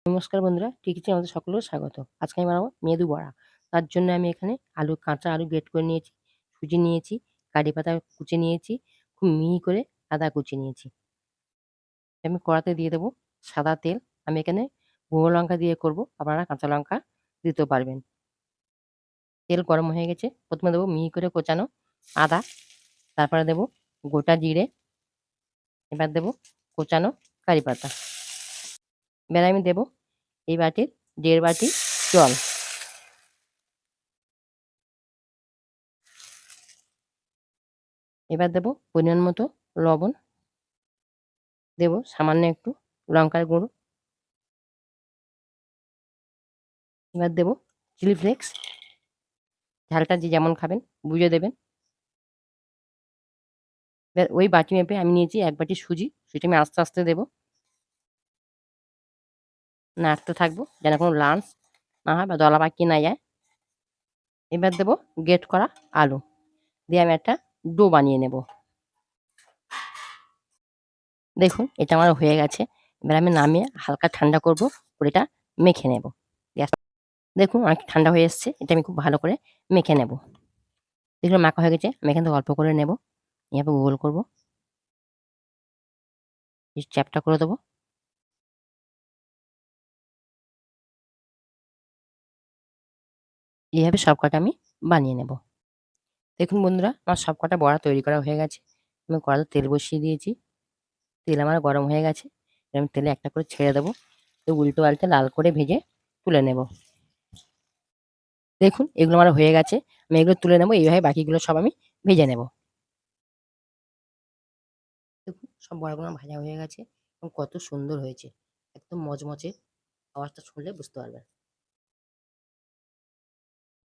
নমস্কার বন্ধুরা, টিকিচে আমাদের সকলের স্বাগত। আজকে আমি বানাবো মেদু বড়া। তার জন্য আমি এখানে কাঁচা আলু গ্রেট করে নিয়েছি, সুজি নিয়েছি, কারি পাতা কুচি নিয়েছি, খুব মিহি করে আদা কুচি নিয়েছি। আমি কড়াতে দিয়ে দেবো সাদা তেল। আমি এখানে গুঁড়ো লঙ্কা দিয়ে করব, আপনারা কাঁচা লঙ্কা দিতেও পারবেন। তেল গরম হয়ে গেছে, প্রথমে দেবো মিহি করে কোচানো আদা, তারপরে দেবো গোটা জিরে, এবার দেবো কোচানো কারি পাতা। এবার আমি দেবো এই বাটির 1.5 বাটি জল। এবার দেবো পরিমাণ মতো লবণ, দেবো সামান্য একটু লঙ্কার গুঁড়ো, এবার দেবো চিলি ফ্লেক্স। ঝালটা যে যেমন খাবেন বুঝে দেবেন। এবার ওই বাটি মেপে আমি নিয়েছি 1 বাটি সুজি, সেটা আমি আস্তে আস্তে দেবো, নাড়তে থাকবো যেন কোনো লাম্পস না হয় বা দলা পাকিয়ে না যায়। এবার দেবো গ্রেট করা আলু দিয়ে আমি একটা ডো বানিয়ে নেব। দেখুন এটা আমার হয়ে গেছে। এবার আমি নামিয়ে হালকা ঠান্ডা করব, করে এটা মেখে নেব। দেখুন অনেক ঠান্ডা হয়ে এসছে, এটা আমি খুব ভালো করে মেখে নেব। দেখুন মাখা হয়ে গেছে, আমি এখান থেকে অল্প করে নেব, এভাবে গোল করব, চ্যাপটা করে দেবো। এইভাবে সবকটা আমি বানিয়ে নেব। দেখুন বন্ধুরা, আমার সবকটা বড়া তৈরি করা হয়ে গেছে। আমি কড়াতে তেল বসিয়ে দিয়েছি, তেল আমার গরম হয়ে গেছে। এবার আমি তেলে একটা করে ছেড়ে দেবো, তো উল্টো পাল্টে লাল করে ভেজে তুলে নেব। দেখুন এগুলো আমার হয়ে গেছে, আমি এগুলো তুলে নেব। এইভাবে বাকিগুলো সব আমি ভেজে নেব। দেখুন সব বড়াগুলো আমার ভাজা হয়ে গেছে এবং কত সুন্দর হয়েছে, একদম মচমচে। আওয়াজটা শুনলে বুঝতে পারবেন।